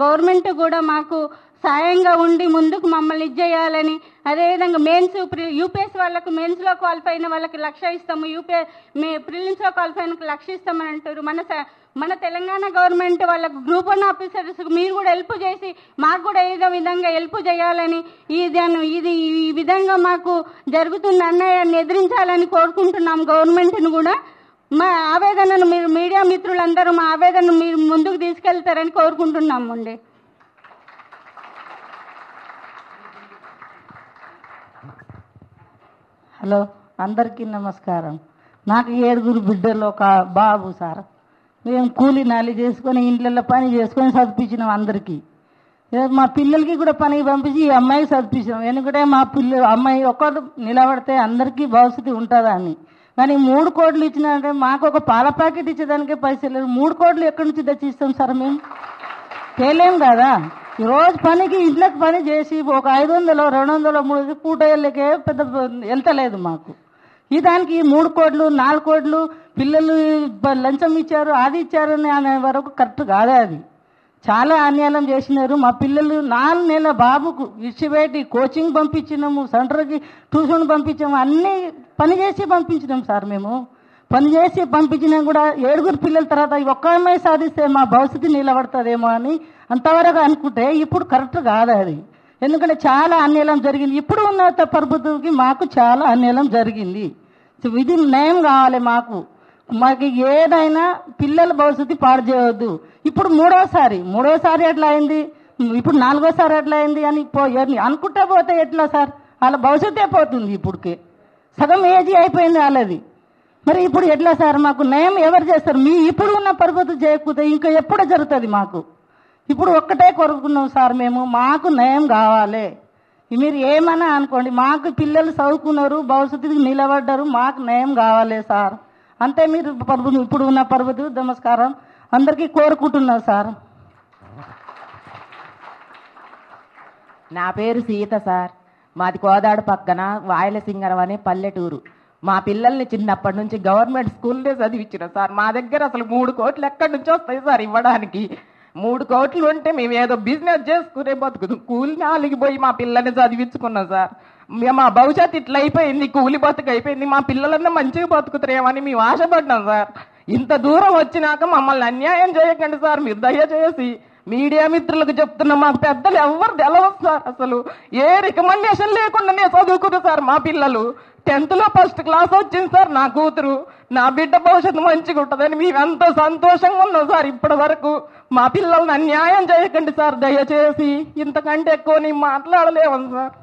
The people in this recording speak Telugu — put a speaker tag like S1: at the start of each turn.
S1: గవర్నమెంట్ కూడా మాకు సాయంగా ఉండి ముందుకు మమ్మల్ని ఇచ్చేయాలని, అదేవిధంగా మెయిన్స్ యూపీఎస్ వాళ్ళకు మెయిన్స్లో క్వాలిఫై అయిన వాళ్ళకి 1,00,000 ఇస్తాము, ప్రిలిమ్స్లో క్వాలిఫై అయిన 1,00,000 ఇస్తామని అంటారు. మన తెలంగాణ గవర్నమెంట్ వాళ్ళకు గ్రూప్ 1 ఆఫీసర్స్ మీరు కూడా హెల్ప్ చేసి మాకు కూడా ఏదో విధంగా హెల్ప్ చేయాలని, ఈ విధంగా మాకు జరుగుతున్న అన్యాయాన్ని ఎదిరించాలని కోరుకుంటున్నాం గవర్నమెంట్ను కూడా. మా ఆవేదనను మీరు మీడియా మిత్రులందరూ మా ఆవేదనను మీరు ముందుకు తీసుకెళ్తారని కోరుకుంటున్నామండి.
S2: హలో, అందరికీ నమస్కారం. నాకు 7 బిడ్డలు, ఒక బాబు సార్. మేము కూలి నాలి చేసుకొని ఇంట్లో పని చేసుకొని చదివించినాం అందరికీ. మా పిల్లలకి కూడా పనికి పంపించి ఈ అమ్మాయికి చదివించినాం. ఎందుకంటే మా అమ్మాయి ఒకరు నిలబడితే అందరికీ భవిష్యత్తు ఉంటుందా అని. కానీ 3 కోట్లు ఇచ్చినారంటే మాకు ఒక పాల ప్యాకెట్ ఇచ్చేదానికే పైసలు లేదు. 3 కోట్లు ఎక్కడి నుంచి తెచ్చిస్తాం సార్? మేము తేలేం కదా. రోజు పనికి ఇంట్లోకి పని చేసి ఒక 500, 200, 300 పూట వెళ్ళకే పెద్ద వెళ్తలేదు మాకు. దానికి 3 కోట్లు 4 కోట్లు పిల్లలు లంచం ఇచ్చారు, అది ఇచ్చారు అనే వరకు కరెక్ట్ కాదా? అది చాలా అన్యాయం చేసినారు. మా పిల్లలు 4 నెలల బాబుకు ఇచ్చిపెట్టి కోచింగ్ పంపించినాము, సెంటర్కి ట్యూషన్ పంపించాము, అన్నీ పని చేసి పంపించినాం సార్. మేము పని చేసి పంపించినా కూడా 7 పిల్లల తర్వాత ఒక్క అమ్మాయి సాధిస్తే మా భవిష్యత్తు నిలబడుతుందేమో అని అంతవరకు అనుకుంటే ఇప్పుడు కరెక్ట్ కాదు అది. ఎందుకంటే చాలా అన్యాయం జరిగింది. ఇప్పుడు ఉన్న ప్రభుత్వంకి మాకు చాలా అన్యాయం జరిగింది. ఇది న్యాయం కావాలి మాకు. ఏదైనా పిల్లల భవిష్యత్తు పాడు చేయవద్దు. ఇప్పుడు మూడోసారి ఎట్లా అయింది, ఇప్పుడు 4వసారి ఎట్లా అయింది అని అనుకుంటా పోతే ఎట్లా సార్? వాళ్ళ భవిష్యత్తే పోతుంది. ఇప్పటికే సగం ఏజీ అయిపోయింది వాళ్ళది. మరి ఇప్పుడు ఎట్లా సార్? మాకు న్యాయం ఎవరు చేస్తారు? ఇప్పుడు ఉన్న ప్రభుత్వం చేయకపోతే ఇంకా ఎప్పుడు జరుగుతుంది మాకు? ఇప్పుడు ఒక్కటే కోరుకున్నాం సార్, మేము మాకు న్యాయం కావాలి. మీరు ఏమన్నా అనుకోండి, మాకు పిల్లలు చదువుకున్నారు, భవిష్యత్తుకి నిలబడ్డారు, మాకు న్యాయం కావాలి సార్. అంతే. మీరు ఇప్పుడు ఉన్న ప్రభుత్వం నమస్కారం అందరికీ కోరుకుంటున్నారు సార్.
S3: నా పేరు సీత సార్. మాది కోదాడు పక్కన వాయలసింగరం అనే పల్లెటూరు. మా పిల్లల్ని చిన్నప్పటి నుంచి గవర్నమెంట్ స్కూల్లో చదివించిన సార్. మా దగ్గర అసలు 3 కోట్లు ఎక్కడి నుంచి వస్తాయి సార్ ఇవ్వడానికి? 3 కోట్లు ఉంటే మేము ఏదో బిజినెస్ చేసుకునే బతుకుదు. కూలి నాలిగి పోయి మా పిల్లల్ని చదివించుకున్నాం సార్. మా భవిష్యత్తు ఇట్లా అయిపోయింది, కూలి బతుకు అయిపోయింది. మా పిల్లలన్నా మంచిగా బతుకుతారేమని మేము ఆశపడ్డాం సార్. ఇంత దూరం వచ్చినాక మమ్మల్ని అన్యాయం చేయకండి సార్. మీరు దయచేసి మీడియా మిత్రులకు చెప్తున్నా, మాకు పెద్దలు ఎవరు తెలవదు సార్. అసలు ఏ రికమెండేషన్ లేకుండానే చదువుకున్నారు సార్ మా పిల్లలు. 10th లో ఫస్ట్ క్లాస్ వచ్చింది సార్ నా కూతురు. నా బిడ్డ భవిష్యత్తు మంచిగా ఉంటుందని మేమెంతో సంతోషంగా ఉన్నాం సార్. ఇప్పటి వరకు మా పిల్లల్ని అన్యాయం చేయకండి సార్ దయచేసి. ఇంతకంటే ఎక్కువ నేను మాట్లాడలేము సార్.